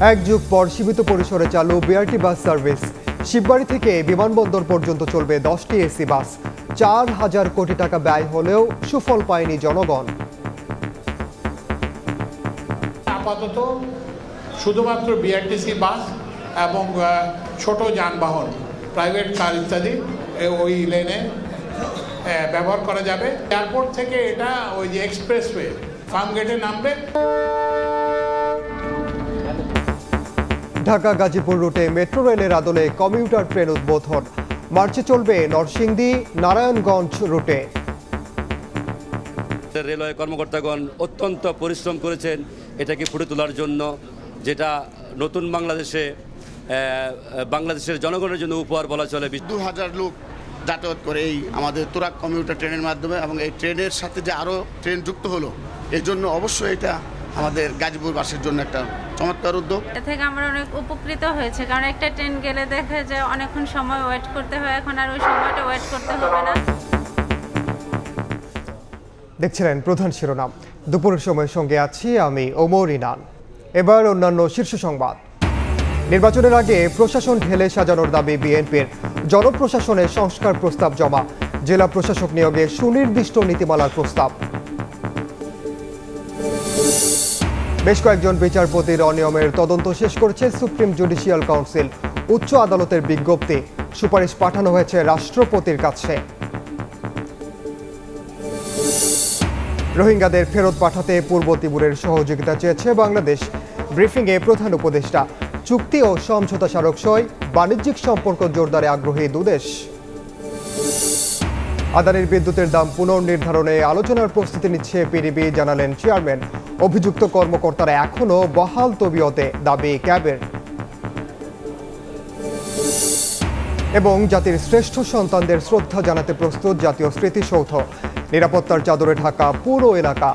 এক যুগ পর সীমিত পরিসরে চালু বিআরটি বাস সার্ভিস। শিববাড়ি থেকে বিমানবন্দর পর্যন্ত চলবে 10টি এসি বাস। 4,000 কোটি টাকা ব্যয় হলেও সুফল পায়নি জনগণ। আপাতত শুধুমাত্র বিআরটিসি বাস এবং ছোট যানবাহন, প্রাইভেট কার ইত্যাদি ওই লেনে ব্যবহার করা যাবে। এয়ারপোর্ট থেকে এটা ওই যে এক্সপ্রেসওয়ে ফার্মগেটে নামবে। ঢাকা গাজীপুর রুটে মেট্রো রেলের আদলে কমিউটার ট্রেন উদ্বোধন। মার্চে চলবে নরসিংদী নারায়ণগঞ্জ রুটে। রেলওয়ে কর্মকর্তাগণ অত্যন্ত পরিশ্রম করেছেন এটাকে ফুটে তোলার জন্য, যেটা নতুন বাংলাদেশের জনগণের জন্য উপহার বলা চলে। 2,000 লোক যাতায়াত করে এই আমাদের তুরাগ কমিউটার ট্রেনের মাধ্যমে, এবং এই ট্রেনের সাথে যে আরও ট্রেন যুক্ত হলো, এই জন্য অবশ্যই এটা আমাদের গাজীপুরবাসীর জন্য একটা চমৎকার উদ্যোগ। এ থেকে আমরা অনেক উপকৃত হয়েছে, কারণ একটা ট্রেন গেলে দেখা যায় অনেকক্ষণ সময় ওয়েট করতে হয়, এখন আর ওই সময়টা ওয়েট করতে হবে না। দেখছিলেন প্রধান শিরোনাম। দুপুরের সময় সঙ্গে আছি আমি ওমর ইনান। এবার অন্যান্য শীর্ষ সংবাদ। নির্বাচনের আগে প্রশাসন ঢেলে সাজানোর দাবি বিএনপির। জনপ্রশাসনের সংস্কার প্রস্তাব জমা। জেলা প্রশাসক নিয়োগে সুনির্দিষ্ট নীতিমালার প্রস্তাব। বেশ কয়েকজন বিচারপতির অনিয়মের তদন্ত শেষ করেছে সুপ্রিম জুডিশিয়াল কাউন্সিল। উচ্চ আদালতের বিজ্ঞপ্তি, সুপারিশ পাঠানো হয়েছে রাষ্ট্রপতির কাছে। রোহিঙ্গাদের ফেরত পাঠাতে পূর্ব তিমুরের সহযোগিতা চেয়েছে বাংলাদেশ। ব্রিফিংয়ে প্রধান উপদেষ্টা। চুক্তি ও সমঝোতা স্মারক সই, বাণিজ্যিক সম্পর্ক জোরদারে আগ্রহী দুদেশ। আদানির বিদ্যুতের দাম পুনর্নির্ধারণে আলোচনার প্রস্তুতি নিচ্ছে পিডিবি, জানালেন চেয়ারম্যান। অভিযুক্ত কর্মকর্তারা এখনও বহাল তবিয়তে, দাবি ক্যাবের। এবং জাতির শ্রেষ্ঠ সন্তানদের শ্রদ্ধা জানাতে প্রস্তুত জাতীয় স্মৃতিসৌধ। নিরাপত্তার চাদরে ঢাকা পুরো এলাকা।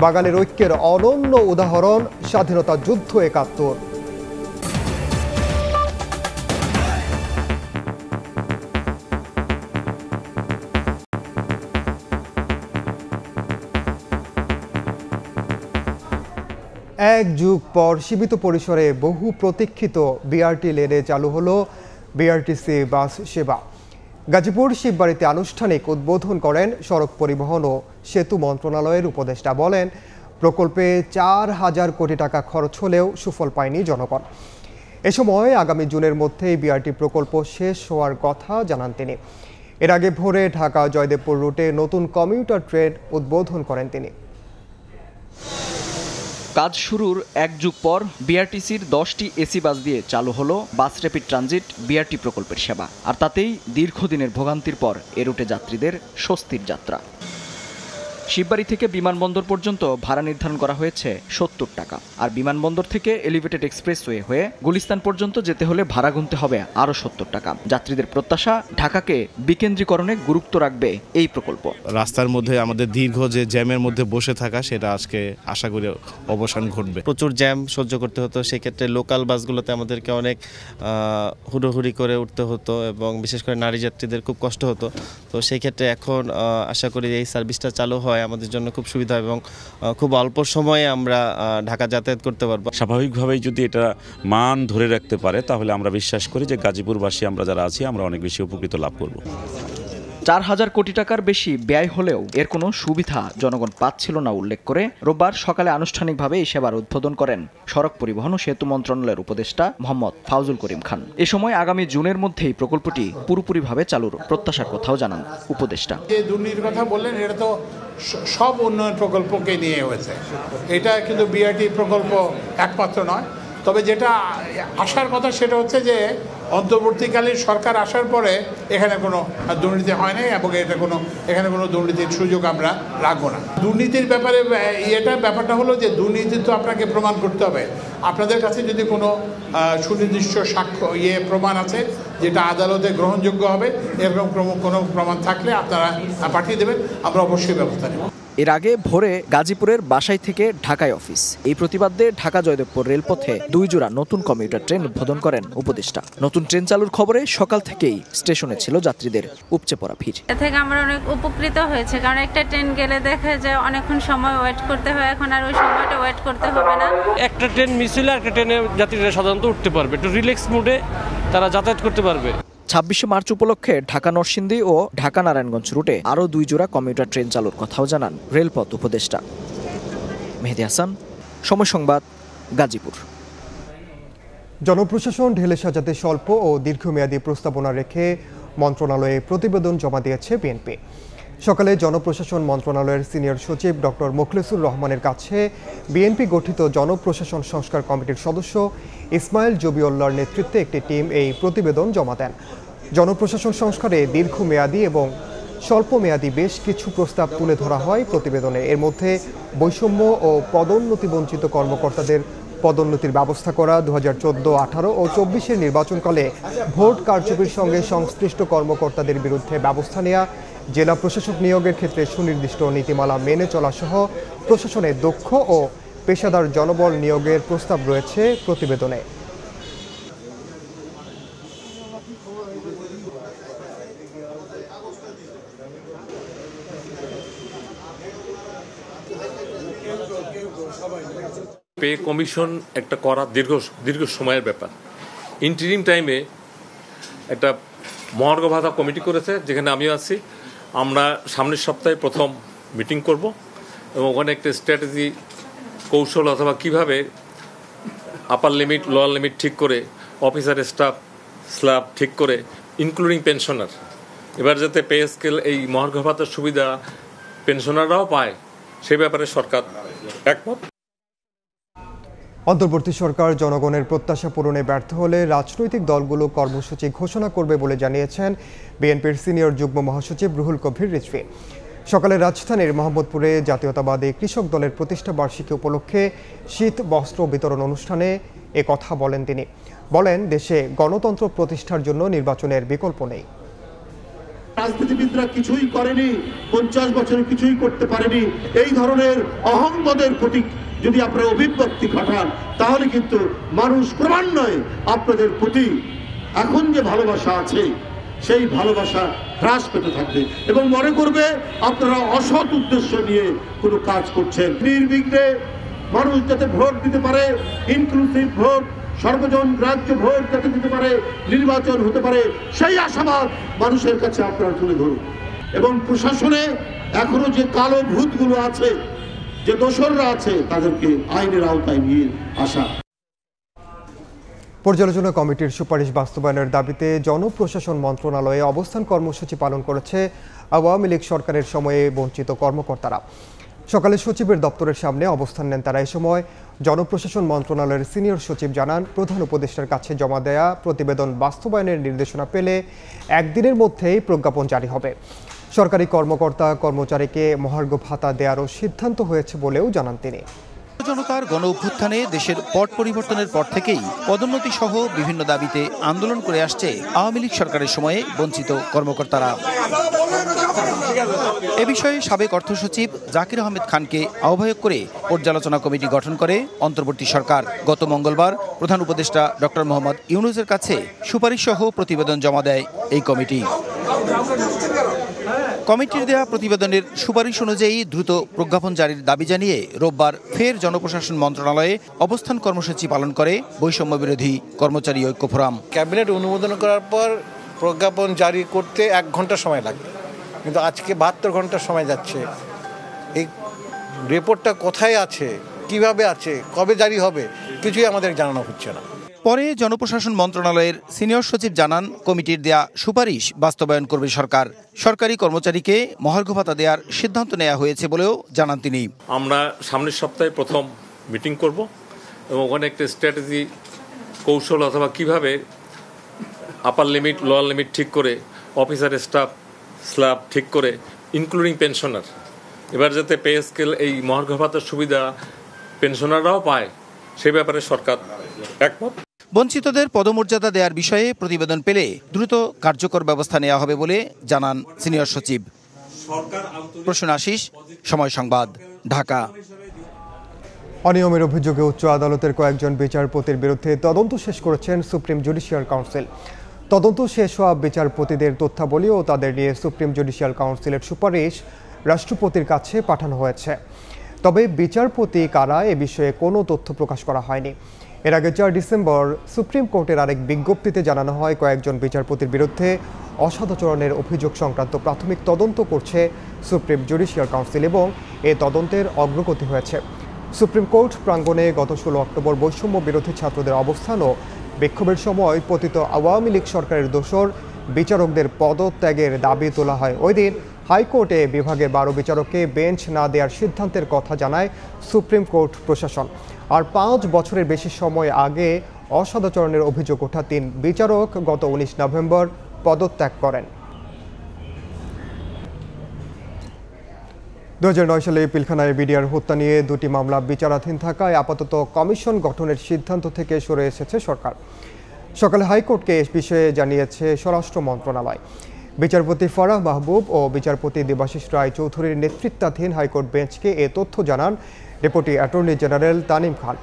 বাঙালির ঐক্যের অনন্য উদাহরণ স্বাধীনতা যুদ্ধ ৭১। এক যুগ পর সীমিত পরিসরে বহু প্রতীক্ষিত বিআরটি লেনে চালু হলো বিআরটিসি বাস সেবা। গাজীপুর শিববাড়িতে আনুষ্ঠানিক উদ্বোধন করেন সড়ক পরিবহন ও সেতু মন্ত্রণালয়ের উপদেষ্টা। বলেন, প্রকল্পে 4,000 কোটি টাকা খরচ হলেও সুফল পায়নি জনগণ। এ সময় আগামী জুনের মধ্যেই বিআরটি প্রকল্প শেষ হওয়ার কথা জানান তিনি। এর আগে ভোরে ঢাকা জয়দেবপুর রুটে নতুন কমিউটার ট্রেন উদ্বোধন করেন তিনি। কাজ শুরুর এক যুগ পর বিআরটিসির 10টি এসি বাস দিয়ে চালু হলো বাস র্যাপিড ট্রানজিট বিআরটি প্রকল্পের সেবা। আর তাতেই দীর্ঘদিনের ভোগান্তির পর এ রুটে যাত্রীদের স্বস্তির যাত্রা। শিববাড়ি থেকে বিমানবন্দর পর্যন্ত ভাড়া নির্ধারণ করা হয়েছে 70 টাকা। আর বিমানবন্দর থেকে এলিভেটেড এক্সপ্রেসওয়ে হয়ে গুলিস্তান পর্যন্ত যেতে হলে ভাড়া গুনতে হবে আরও 70 টাকা। যাত্রীদের প্রত্যাশা, ঢাকাকে বিকেন্দ্রীকরণে গুরুত্ব রাখবে এই প্রকল্প। রাস্তার মধ্যে আমাদের দীর্ঘ যে জ্যামের মধ্যে বসে থাকা, সেটা আজকে আশা করি অবসান ঘটবে। প্রচুর জ্যাম সহ্য করতে হতো, সেক্ষেত্রে লোকাল বাসগুলোতে আমাদেরকে অনেক হুড়োহুড়ি করে উঠতে হতো, এবং বিশেষ করে নারী যাত্রীদের খুব কষ্ট হতো। তো সেই ক্ষেত্রে এখন আশা করি এই সার্ভিসটা চালু হয় আমাদের জন্য খুব সুবিধা, এবং খুব অল্প সময়ে আমরা ঢাকা যাতায়াত করতে পারবো। স্বাভাবিকভাবেই যদি এটা মান ধরে রাখতে পারে, তাহলে আমরা বিশ্বাস করি যে গাজীপুরবাসী আমরা যারা আছি আমরা অনেক বেশি উপকৃত লাভ করব। 4,000 কোটি টাকার বেশি ব্যয় হলেও এর কোনো সুবিধা জনগণ পাচ্ছিল না উল্লেখ করে রোববার সকালে আনুষ্ঠানিকভাবে এই সেবার উদ্বোধন করেন সড়ক পরিবহন ও সেতু মন্ত্রণালয়ের উপদেষ্টা মোহাম্মদ ফাউজুল করিম খান। এ সময় আগামী জুনের মধ্যেই প্রকল্পটি পুরোপুরিভাবে চালুর প্রত্যাশার কথাও জানান উপদেষ্টা। যে দুর্নীতির কথা বললেন, এটা তো সব উন্নয়ন প্রকল্পকে নিয়ে হয়েছে। এটা কিন্তু বিআরটি প্রকল্প একমাত্র নয়। তবে যেটা আসার কথা সেটা হচ্ছে যে অন্তর্বর্তীকালীন সরকার আসার পরে এখানে কোনো দুর্নীতি হয় নাই, এবং এখানে কোনো দুর্নীতির সুযোগ আমরা রাখবো না। দুর্নীতির ব্যাপারে ব্যাপারটা হলো যে দুর্নীতি তো আপনাকে প্রমাণ করতে হবে। আপনাদের কাছে যদি কোনো সুনির্দিষ্ট সাক্ষ্য প্রমাণ আছে যেটা আদালতে গ্রহণযোগ্য হবে, এরকম কোনো প্রমাণ থাকলে আপনারা পাঠিয়ে দেবেন, আমরা অবশ্যই ব্যবস্থা নেব। এর আগে ভোরে গাজীপুরের বাসাই থেকে ঢাকায় অফিস। এই প্রতিবাদে ঢাকা জয়দেবপুর রেলপথে 2 জোড়া নতুন কমিউটার ট্রেন উদ্বোধন করেন উপদেষ্টা। নতুন ট্রেন চালুর খবরে সকাল থেকেই স্টেশনে ছিল যাত্রীদের উপচে পড়া ভিড়। এ থেকে আমরা অনেক উপকৃত হয়েছে, কারণ একটা ট্রেন গেলে দেখে যে অনেকক্ষণ সময় ওয়েট করতে হয়, এখন আর ওই সময়টা ওয়েট করতে হবে না। একটা ট্রেন মিস হলে একটা ট্রেনে যাত্রীরা সাধারণত উঠতে পারবে, একটু রিল্যাক্স মুডে তারা যাতায়াত করতে পারবে। 26শে মার্চ উপলক্ষে ঢাকা নরসিংদী ও ঢাকা নারায়ণগঞ্জ রুটে আরও 2 জোড়া কমিউটার ট্রেন চালুর কথাও জানান রেলপথ উপদেষ্টা। মেহেদী হাসান, সময় সংবাদ, গাজীপুর। জনপ্রশাসন ঢেলে সাজাতে স্বল্প ও দীর্ঘমেয়াদী প্রস্তাবনা রেখে মন্ত্রণালয়ে প্রতিবেদন জমা দিয়েছে বিএনপি। সকালে জনপ্রশাসন মন্ত্রণালয়ের সিনিয়র সচিব ডক্টর মোখলেসুর রহমানের কাছে বিএনপি গঠিত জনপ্রশাসন সংস্কার কমিটির সদস্য ইসমাইল জবিউল্লাহর নেতৃত্বে একটি টিম এই প্রতিবেদন জমা দেন। জনপ্রশাসন সংস্কারে দীর্ঘমেয়াদী এবং স্বল্পমেয়াদী বেশ কিছু প্রস্তাব তুলে ধরা হয় প্রতিবেদনে। এর মধ্যে বৈষম্য ও পদোন্নতি বঞ্চিত কর্মকর্তাদের পদোন্নতির ব্যবস্থা করা, 2014, 18 ও 24-এর নির্বাচনকালে ভোট কারচুপির সঙ্গে সংশ্লিষ্ট কর্মকর্তাদের বিরুদ্ধে ব্যবস্থা নেওয়া, জেলা প্রশাসক নিয়োগের ক্ষেত্রে সুনির্দিষ্ট নীতিমালা মেনে চলা সহ প্রশাসনে দক্ষ ও পেশাদার জনবল নিয়োগের প্রস্তাব রয়েছে প্রতিবেদনে। পে কমিশন একটা করা দীর্ঘ সময়ের ব্যাপার। ইন্টারিম টাইমে একটা মহার্ঘ ভাতা কমিটি করেছে, যেখানে আমিও আছি। আমরা সামনের সপ্তাহে প্রথম মিটিং করব এবং ওখানে একটা স্ট্র্যাটেজি কৌশল অথবা কিভাবে আপার লিমিট লোয়ার লিমিট ঠিক করে, অফিসার স্টাফ স্ল্যাব ঠিক করে, ইনক্লুডিং পেনশনার, এবার যাতে পে স্কেল এই মহার্ঘ ভাতার সুবিধা পেনশনাররাও পায় সে ব্যাপারে সরকার একমত। অন্তর্বর্তী সরকার জনগণের প্রত্যাশা পূরণে ব্যর্থ হলে রাজনৈতিক দলগুলো কর্মসূচি ঘোষণা করবে বলে জানিয়েছেন বিএনপির সিনিয়র যুগ্ম মহাসচিব রুহুল কবির রিজভী। সকালে রাজধানীর মোহাম্মদপুরে জাতীয়তাবাদী কৃষক দলের প্রতিষ্ঠা বার্ষিকী উপলক্ষে শীত বস্ত্র বিতরণ অনুষ্ঠানে এ কথা বলেন তিনি। বলেন, দেশে গণতন্ত্র প্রতিষ্ঠার জন্য নির্বাচনের বিকল্প নেই। রাজনীতিবিদরা কিছুই করেনি, 50 বছরে কিছুই করতে পারেনি, এই ধরনের অহংবোধের প্রতীক যদি আপনারা অভিব্যক্তি ঘটান, তাহলে কিন্তু মানুষ ক্রমান্বয়ে আপনাদের প্রতি এখন যে ভালোবাসা আছে সেই ভালোবাসা হ্রাস পেতে থাকবে এবং মনে করবে আপনারা অসৎ উদ্দেশ্য নিয়ে কোনো কাজ করছেন। নির্বিঘ্নে মানুষ যাতে ভোট দিতে পারে, ইনক্লুসিভ ভোট, সর্বজন গ্রাহ্য ভোট যাতে দিতে পারে, নির্বাচন হতে পারে, সেই আশাবাদ মানুষের কাছে আপনারা তুলে ধরুন। এবং প্রশাসনে এখনো যে কালো ভূতগুলো আছে, যে দোসররা আছে, তাদেরকে আইনের আওতায় নিয়ে আসা। পর্যালোচনা কমিটির সুপারিশ বাস্তবায়নের দাবিতে জনপ্রশাসন মন্ত্রণালয়ে অবস্থান কর্মসূচি পালন করেছে আওয়ামী লীগ সরকারের সময়ে বঞ্চিত কর্মকর্তারা। সকালে সচিবের দপ্তরের সামনে অবস্থান নেন তারা। এই সময় জনপ্রশাসন মন্ত্রণালয়ের সিনিয়র সচিব জানান, প্রধান উপদেষ্টার কাছে জমা দেয়া প্রতিবেদন বাস্তবায়নের নির্দেশনা পেলে একদিনের মধ্যেই প্রজ্ঞাপন জারি হবে। সরকারি কর্মকর্তা কর্মচারীকে মহার্ঘ ভাতা দেওয়ারও সিদ্ধান্ত হয়েছে বলেও জানান তিনি। জনতার গণ অভ্যুত্থানে দেশের পট পরিবর্তনের পর থেকেই পদোন্নতি সহ বিভিন্ন দাবিতে আন্দোলন করে আসছে আওয়ামী লীগ সরকারের সময়ে বঞ্চিত কর্মকর্তারা। এ বিষয়ে সাবেক অর্থ সচিব জাকির আহমেদ খানকে আহ্বায়ক করে পর্যালোচনা কমিটি গঠন করে অন্তর্বর্তী সরকার। গত মঙ্গলবার প্রধান উপদেষ্টা ডক্টর মোহাম্মদ ইউনূসের কাছে সুপারিশ সহ প্রতিবেদন জমা দেয় এই কমিটি। কমিটির দেয়া প্রতিবেদনের সুপারিশ অনুযায়ী দ্রুত প্রজ্ঞাপন জারির দাবি জানিয়ে রোববার ফের জনপ্রশাসন মন্ত্রণালয়ে অবস্থান কর্মসূচি পালন করে বৈষম্য বিরোধী কর্মচারী ঐক্য ফোরাম। ক্যাবিনেট অনুমোদন করার পর প্রজ্ঞাপন জারি করতে 1 ঘন্টা সময় লাগবে, কিন্তু আজকে 72 ঘন্টা সময় যাচ্ছে। এই রিপোর্টটা কোথায় আছে, কিভাবে আছে, কবে জারি হবে, কিছুই আমাদের জানানো হচ্ছে না। পরে জনপ্রশাসন মন্ত্রণালয়ের সিনিয়র সচিব জানান, কমিটির দেয়া সুপারিশ বাস্তবায়ন করবে সরকার। সরকারি কর্মচারীকে মহার্ঘ ভাতা দেওয়ার সিদ্ধান্ত নেওয়া হয়েছে বলেও জানান তিনি। আমরা সামনের সপ্তাহে প্রথম মিটিং করব এবং ওখানে একটা স্ট্র্যাটেজি কৌশল অথবা কিভাবে আপার লিমিট লোয়ার লিমিট ঠিক করে, অফিসার স্টাফ স্ল্যাব ঠিক করে, ইনক্লুডিং পেনশনার, এবার যাতে পে স্কেল এই মহার্ঘ ভাতার সুবিধা পেনশনাররাও পায় সে ব্যাপারে সরকার একমত। বঞ্চিতদের পদমর্যাদা দেওয়ার বিষয়ে প্রতিবেদন পেলে দ্রুত কার্যকর ব্যবস্থা নেওয়া হবে বলে জানান সিনিয়র সচিব। প্রসূন আশিস, সময় সংবাদ, ঢাকা। অনিয়মের অভিযোগে উচ্চ আদালতের কয়েকজন বিচারপতির বিরুদ্ধে তদন্ত শেষ করেছেন সুপ্রিম জুডিশিয়াল কাউন্সিল। তদন্ত শেষ হওয়া বিচারপতিদের তথ্যাবলী ও তাদের নিয়ে সুপ্রিম জুডিশিয়াল কাউন্সিলের সুপারিশ রাষ্ট্রপতির কাছে পাঠানো হয়েছে। তবে বিচারপতি কারা এ বিষয়ে কোনো তথ্য প্রকাশ করা হয়নি। এর আগে 4 ডিসেম্বর সুপ্রিম কোর্টের আরেক বিজ্ঞপ্তিতে জানানো হয় কয়েকজন বিচারপতির বিরুদ্ধে অসদাচরণের অভিযোগ সংক্রান্ত প্রাথমিক তদন্ত করছে সুপ্রিম জুডিশিয়াল কাউন্সিল এবং এ তদন্তের অগ্রগতি হয়েছে। সুপ্রিম কোর্ট প্রাঙ্গণে গত 16 অক্টোবর বৈষম্য বিরোধী ছাত্রদের অবস্থান ও বিক্ষোভের সময় পতিত আওয়ামী লীগ সরকারের দোসর বিচারকদের পদত্যাগের দাবি তোলা হয়। ওই দিন হাইকোর্টে বিভাগের 12 বিচারককে বেঞ্চ না দেওয়ার সিদ্ধান্তের কথা জানায় সুপ্রিম কোর্ট প্রশাসন। আর 5 বছরের বেশি সময় আগে অসদাচরণের অভিযোগ ওঠা 3 বিচারক গত 19 নভেম্বর পদত্যাগ করেন। 2009 সালে পিলখানায় বিডিআর হত্যা নিয়ে 2টি মামলা বিচারাধীন থাকায় আপাতত কমিশন গঠনের সিদ্ধান্ত থেকে সরে এসেছে সরকার। সকালে হাইকোর্টকে এ বিষয়ে জানিয়েছে স্বরাষ্ট্র মন্ত্রণালয়। বিচারপতি ফারাহ মাহবুব ও বিচারপতি দেবাশিস রায় চৌধুরীর নেতৃত্বাধীন হাইকোর্ট বেঞ্চকে এ তথ্য জানান ডেপুটি অ্যাটর্নি জেনারেল তানিম খান।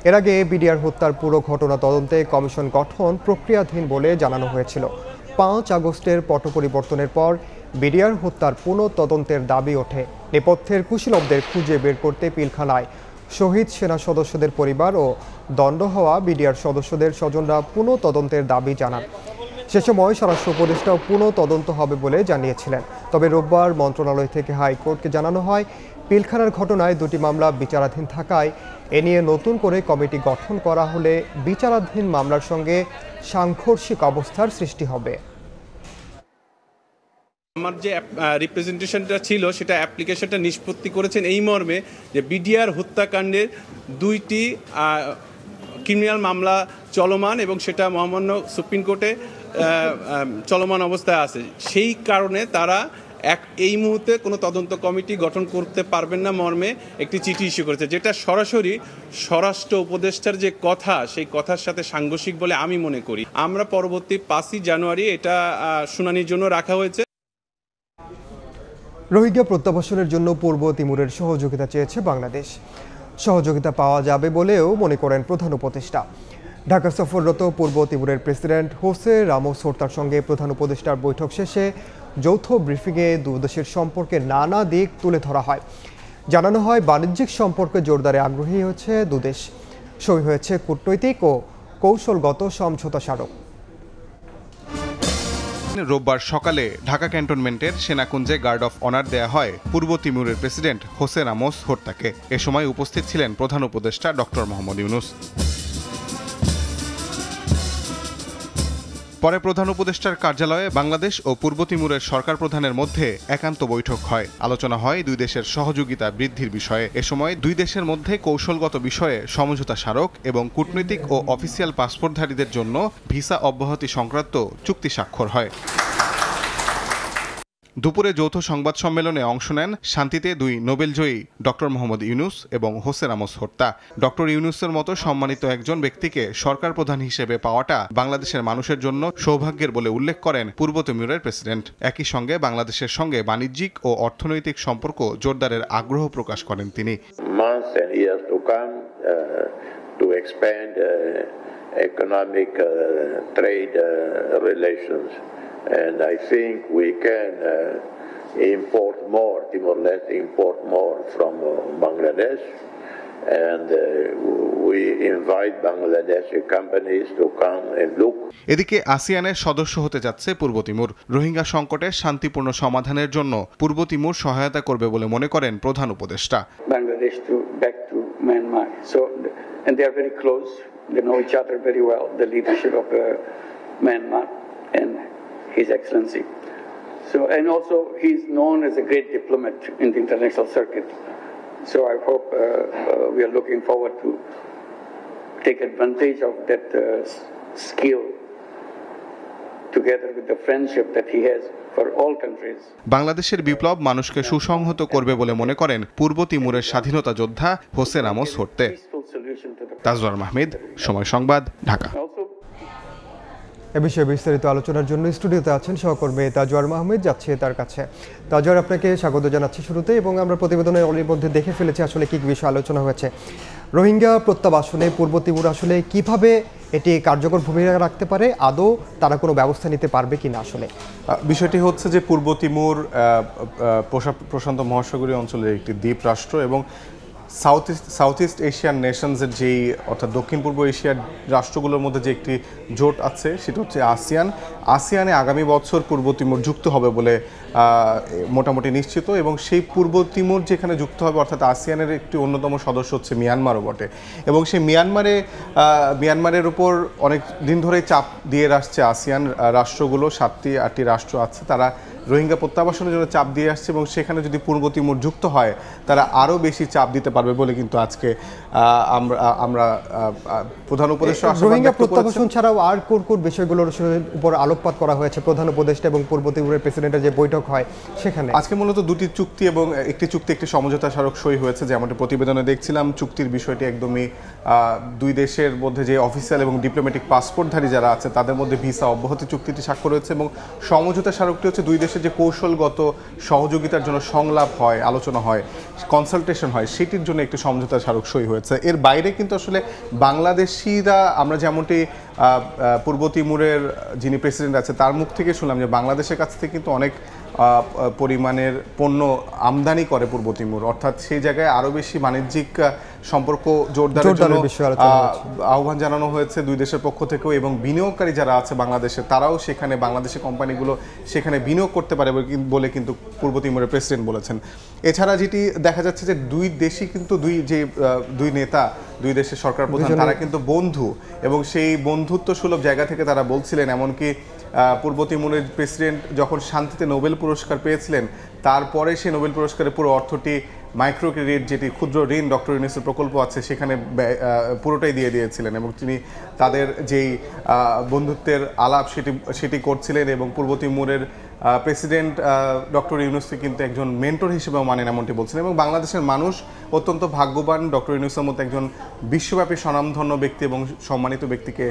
এর আগে বিডিআর হত্যার পুরো ঘটনা তদন্তে কমিশন গঠন প্রক্রিয়াধীন বলে জানানো হয়েছিল। 5 আগস্টের পট পরিবর্তনের পর বিডিআর হত্যার পুনঃ তদন্তের দাবি ওঠে। নেপথ্যের কুশীলবদের খুঁজে বের করতে পিলখানায় শহীদ সেনা সদস্যদের পরিবার ও দণ্ড হওয়া বিডিআর সদস্যদের স্বজনরা পুনঃ তদন্তের দাবি জানান। সে সময় স্বরাষ্ট্র উপদেষ্টাও পুনঃ তদন্ত হবে বলে জানিয়েছিলেন। তবে রোববার মন্ত্রণালয় থেকে হাইকোর্টকে জানানো হয় পিলখানার ঘটনায় 2টি মামলা বিচারাধীন থাকায় এ নিয়ে নতুন করে কমিটি গঠন করা হলে বিচারাধীন মামলার সঙ্গে সাংঘর্ষিক অবস্থার সৃষ্টি হবে। আমার যে রিপ্রেজেন্টেশনটা ছিল সেটা অ্যাপ্লিকেশনটা নিষ্পত্তি করেছেন এই মর্মে যে বিডিআর হত্যাকাণ্ডের 2টি ক্রিমিনাল মামলা চলমান এবং সেটা মহামান্য সুপ্রিম কোর্টে চলমান অবস্থায় আছে। সেই কারণে তারা এই মুহূর্তে কোনো তদন্ত কমিটি গঠন করতে পারবেন না মর্মে একটি চিঠি ইস্যু করেছে, যেটা সরাসরি স্বরাষ্ট্র উপদেষ্টার যে কথা সেই কথার সাথে সাংঘর্ষিক বলে আমি মনে করি। আমরা পরবর্তী 5ই জানুয়ারি এটা শুনানির জন্য রাখা হয়েছে। রোহিঙ্গা প্রত্যাবাসনের জন্য পূর্ব তিমুরের সহযোগিতা চেয়েছে বাংলাদেশ। সহযোগিতা পাওয়া যাবে বলেও মনে করেন প্রধান উপদেষ্টা। ঢাকা সফররত পূর্ব তিমুরের প্রেসিডেন্ট হোসে রামোস হোর্তার সঙ্গে প্রধান উপদেষ্টার বৈঠক শেষে যৌথ ব্রিফিংয়ে দুই দেশের সম্পর্কের নানা দিক তুলে ধরা হয়। জানানো হয় বাণিজ্যিক সম্পর্কে জোরদারে আগ্রহী হচ্ছে দুদেশ। সই হয়েছে কূটনৈতিক ও কৌশলগত সমঝোতা স্মারক। রোববার সকালে ঢাকা ক্যান্টনমেন্টের সেনাকুঞ্জে গার্ড অফ অনার দেয়া হয় পূর্ব তিমুরের প্রেসিডেন্ট হোসে রামোস হোর্তাকে। এ সময় উপস্থিত ছিলেন প্রধান উপদেষ্টা ডক্টর মোহাম্মদ ইউনূস। পরে প্রধান উপদেষ্টার কার্যালয়ে বাংলাদেশ ও পূর্ব তিমুরের সরকার প্রধানের মধ্যে একান্ত বৈঠক হয়। আলোচনা হয় দুই দেশের সহযোগিতা বৃদ্ধির বিষয়ে। এ সময় দুই দেশের মধ্যে কৌশলগত বিষয়ে সমঝোতা স্মারক এবং কূটনৈতিক ও অফিসিয়াল পাসপোর্টধারীদের জন্য ভিসা অব্যাহতি সংক্রান্ত চুক্তি স্বাক্ষর হয়। দুপুরে যৌথ সংবাদ সম্মেলনে অংশ নেন শান্তিতে 2 নোবেলজয়ী ডক্টর মোহাম্মদ ইউনূস এবং হোসে রামোস হোর্তা। ডক্টর ইউনূসের মতো সম্মানিত একজন ব্যক্তিকে সরকার প্রধান হিসেবে পাওয়াটা বাংলাদেশের মানুষের জন্য সৌভাগ্যের বলে উল্লেখ করেন পূর্ব তিমুরের প্রেসিডেন্ট। একই সঙ্গে বাংলাদেশের সঙ্গে বাণিজ্যিক ও অর্থনৈতিক সম্পর্ক জোরদারের আগ্রহ প্রকাশ করেন তিনি। economic trade relations, and I think we can import more, Timor-Leste import more from Bangladesh, and we invite Bangladeshi companies to come and look. এদিকে আসিয়ানের সদস্য হতে যাচ্ছে পূর্ব তিমুর। রোহিঙ্গা সংকটের শান্তিপূর্ণ সমাধানের জন্য পূর্ব তিমুর সহায়তা করবে বলে মনে করেন প্রধান উপদেষ্টা। Bangladesh to back to Myanmar, so and they are very close. They know each other very well. The leadership of Myanmar and His Excellency. So and also he is known as a great diplomat in the international circuit. So I hope we are looking forward to take advantage of that skill together with the friendship that he has for all countries. বাংলাদেশের বিপ্লব মানুষকে সুসংহত করবে বলে মনে করেন পূর্ব তিমুরের স্বাধীনতা যোদ্ধা Jose Ramos হোর্তে। Tajwar Mahmud, সময় সংবাদ, ঢাকা। এ বিষয়ে বিস্তারিত আলোচনার জন্য স্টুডিওতে আছেন সহকর্মী তাজওয়ার মাহমুদ, যাচ্ছে তার কাছে। তাজওয়ার, আপনাকে স্বাগত জানাচ্ছি শুরুতে, এবং আমরা প্রতিবেদনের অলির মধ্যে দেখে ফেলেছি আসলে কি বিষয়ে আলোচনা হয়েছে। রোহিঙ্গা প্রত্যাবাসনে পূর্ব তিমুর আসলে কিভাবে এটি কার্যকর ভূমিকা রাখতে পারে, আদৌ তারা কোনো ব্যবস্থা নিতে পারবে কিনা? আসলে বিষয়টি হচ্ছে যে পূর্ব তিমুর প্রশান্ত মহাসাগরীয় অঞ্চলের একটি দ্বীপ রাষ্ট্র এবং সাউথ ইস্ট এশিয়ান নেশনসের যেই অর্থাৎ দক্ষিণ পূর্ব এশিয়ার রাষ্ট্রগুলোর মধ্যে যে একটি জোট আছে সেটা হচ্ছে আসিয়ানে আগামী বছর পূর্ব তিমুর যুক্ত হবে বলে মোটামুটি নিশ্চিত, এবং সেই পূর্ব তিমুর যেখানে যুক্ত হবে অর্থাৎ আসিয়ানের একটি অন্যতম সদস্য হচ্ছে মিয়ানমারও বটে, এবং সেই মিয়ানমারের উপর অনেক দিন ধরেই চাপ দিয়ে আসছে আসিয়ান রাষ্ট্রগুলো, 7-8টি রাষ্ট্র আছে, তারা রোহিঙ্গা প্রত্যাবাসনের জন্য চাপ দিয়ে আসছে, এবং সেখানে যদি পূর্ব তিমুর যুক্ত হয় তারা আরও বেশি চাপ দিতে পারবে বলে কিন্তু আজকে আমরা প্রধান উপদেষ্টা রোহিঙ্গা প্রত্যাবাসন ছাড়াও আর কোন বিষয়গুলোর উপর আলোকপাত করা হয়েছে প্রধান উপদেষ্টা এবং পূর্ব তিমুরের প্রেসিডেন্টের যে বৈঠক হয় সেখানে? আজকে মূলত দুটি চুক্তি এবং একটি সমঝোতা স্মারক সই হয়েছে, যেমনটি প্রতিবেদনে দেখছিলাম। চুক্তির বিষয়টি একদমই দুই দেশের মধ্যে যে অফিসিয়াল এবং ডিপ্লোম্যাটিক পাসপোর্টধারী যারা আছে তাদের মধ্যে ভিসা অব্যাহতি চুক্তিটি স্বাক্ষর হয়েছে, এবং সমঝোতা স্মারকটি হচ্ছে দুই দেশের যে কৌশলগত সহযোগিতার জন্য সংলাপ হয়, আলোচনা হয়, কনসালটেশন হয়, সেটির জন্য একটি সমঝোতা স্মারক সই হয়েছে। এর বাইরে কিন্তু আসলে বাংলাদেশিরা, আমরা যেমনটি পূর্ব তিমুরের যিনি প্রেসিডেন্ট আছে তার মুখ থেকে শুনলাম যে বাংলাদেশের কাছ থেকে কিন্তু অনেক পরিমাণের পণ্য আমদানি করে পূর্ব তিমুর, অর্থাৎ সেই জায়গায় আরও বেশি বাণিজ্যিক সম্পর্ক জোরদারের জন্য আহ্বান জানানো হয়েছে দুই দেশের পক্ষ থেকেও, এবং বিনিয়োগকারী যারা আছে বাংলাদেশে তারাও সেখানে, বাংলাদেশের কোম্পানিগুলো সেখানে বিনিয়োগ করতে পারে বলে কিন্তু পূর্ব তিমুরের প্রেসিডেন্ট বলেছেন। এছাড়া যেটি দেখা যাচ্ছে যে দুই দেশই কিন্তু দুই নেতা, দুই দেশের সরকার প্রধান, তারা কিন্তু বন্ধু, এবং সেই বন্ধুত্ব সুলভ জায়গা থেকে তারা বলছিলেন, এমনকি পূর্ব তিমুরের প্রেসিডেন্ট যখন শান্তিতে নোবেল পুরস্কার পেয়েছিলেন তারপরে সেই নোবেল পুরস্কারের পুরো অর্থটি মাইক্রো ক্রেডিট, যেটি ক্ষুদ্র ঋণ ডক্টর ইউনূসের প্রকল্প আছে সেখানে পুরোটাই দিয়ে দিয়েছিলেন, এবং তিনি তাদের যেই বন্ধুত্বের আলাপ সেটি করছিলেন, এবং পূর্ব তিমুরের প্রেসিডেন্ট ডক্টর ইউনূসকে কিন্তু একজন মেন্টর হিসেবেও মানেন এমনটি বলছিলেন, এবং বাংলাদেশের মানুষ অত্যন্ত ভাগ্যবান ডক্টর ইউনূসের মতো একজন বিশ্বব্যাপী স্বনামধন্য ব্যক্তি এবং সম্মানিত ব্যক্তিকে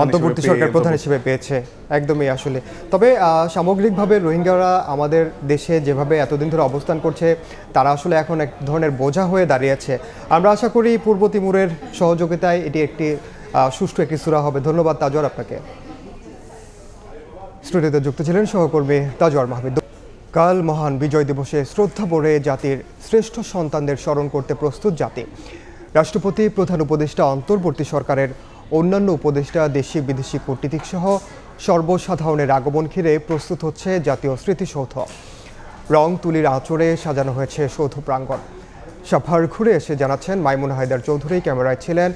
অন্তর্বর্তী সরকার প্রধান হিসেবে পেয়েছে। একদমই আসলে, তবে সামগ্রিকভাবে রোহিঙ্গারা আমাদের দেশে যেভাবে এতদিন ধরে অবস্থান করছে তারা আসলে এখন এক ধরনের বোঝা হয়ে দাঁড়িয়েছে। আমরা আশা করি পূর্ব তিমুরের সহযোগিতায় এটি একটি সুষ্ঠু একটি সূরা হবে। ধন্যবাদ তাজওয়ার আপনাকে। স্টুডিওতে যুক্ত ছিলেন সহকর্মী তাজওয়ার মাহমুদ। কাল মহান বিজয় দিবসে শ্রদ্ধা ভরে জাতির শ্রেষ্ঠ সন্তানদের স্মরণ করতে প্রস্তুত জাতি। রাষ্ট্রপতি, প্রধান উপদেষ্টা, অন্তর্বর্তী সরকারের অন্যান্য উপদেষ্টা, দেশি বিদেশি কূটনীতিক সহ সর্বসাধারণের আগমন ঘিরে প্রস্তুত হচ্ছে জাতীয় স্মৃতিসৌধ। রং তুলির আঁচড়ে সাজানো হয়েছে সৌধ প্রাঙ্গণ। সাভার ঘুরে এসে জানাচ্ছেন মাইমুন হায়দার চৌধুরী, ক্যামেরায় ছিলেন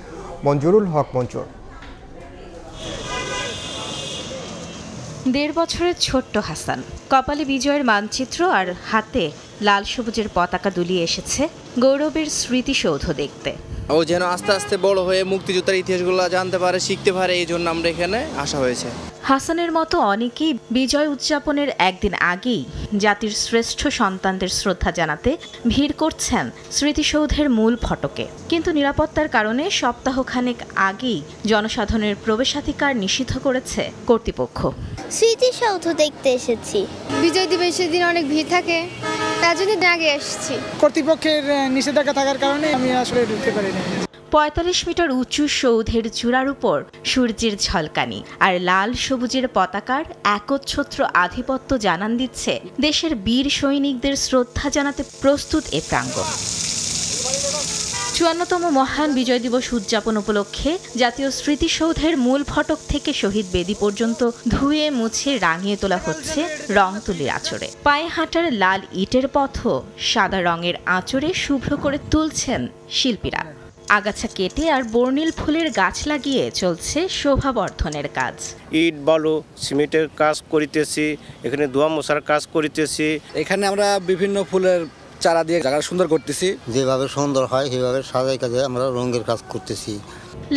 মঞ্জুরুল হক মঞ্জুর। ১.৫ বছরের ছোট্ট হাসান, কপালে বিজয়ের মানচিত্র আর হাতে লাল সবুজের পতাকা দুলিয়ে এসেছে গৌরবের স্মৃতিসৌধ দেখতে। ও যেন আস্তে আস্তে বড় হয়ে মুক্তিযোদ্ধার ইতিহাসগুলো জানতে পারে, শিখতে পারে, এই জন্য আমরা এখানে আসা হয়েছে। হাসানের মতো অনেকেই বিজয় উদযাপনের একদিন আগেই জাতির শ্রেষ্ঠ সন্তানদের শ্রদ্ধা জানাতে ভিড় করছেন স্মৃতিসৌধের মূল ফটকে, কিন্তু নিরাপত্তার কারণে সপ্তাহখানেক আগেই জনসাধারণের প্রবেশাধিকার নিষিদ্ধ করেছে কর্তৃপক্ষ। স্মৃতিসৌধ দেখতে এসেছি। বিজয় দিবসের দিন অনেক ভিড় থাকে, তার জন্য আগে এসেছি। কর্তৃপক্ষের নিষেধাজ্ঞা থাকার কারণে আমি আসলে ঢুকতে পারিনি। ৪৫ মিটার উঁচু সৌধের চূড়ার উপর সূর্যের ঝলকানি আর লাল সবুজের পতাকার একচ্ছত্র আধিপত্য জানান দিচ্ছে দেশের বীর সৈনিকদের শ্রদ্ধা জানাতে প্রস্তুত এ প্রাঙ্গণ। ৫৪তম মহান বিজয় দিবস উদযাপন উপলক্ষে জাতীয় স্মৃতিসৌধের মূল ফটক থেকে শহীদ বেদি পর্যন্ত ধুয়ে মুছে রাঙিয়ে তোলা হচ্ছে রং তুলির আঁচড়ে। পায়ে হাঁটার লাল ইটের পথও সাদা রঙের আঁচড়ে শুভ্র করে তুলছেন শিল্পীরা। আগাছা কেটে আর বর্ণিল ফুলের গাছ লাগিয়ে চলছে শোভাবর্ধনের কাজ। ইট বালু সিমেন্টের কাজ করিতেছি, এখানে ধোয়া মশার কাজ করিতেছি। এখানে আমরা বিভিন্ন ফুলের চারা দিয়ে জায়গা সুন্দর করতেছি। যেভাবে সুন্দর হয় সেভাবে সাজাই কাজে আমরা রঙের কাজ করতেছি।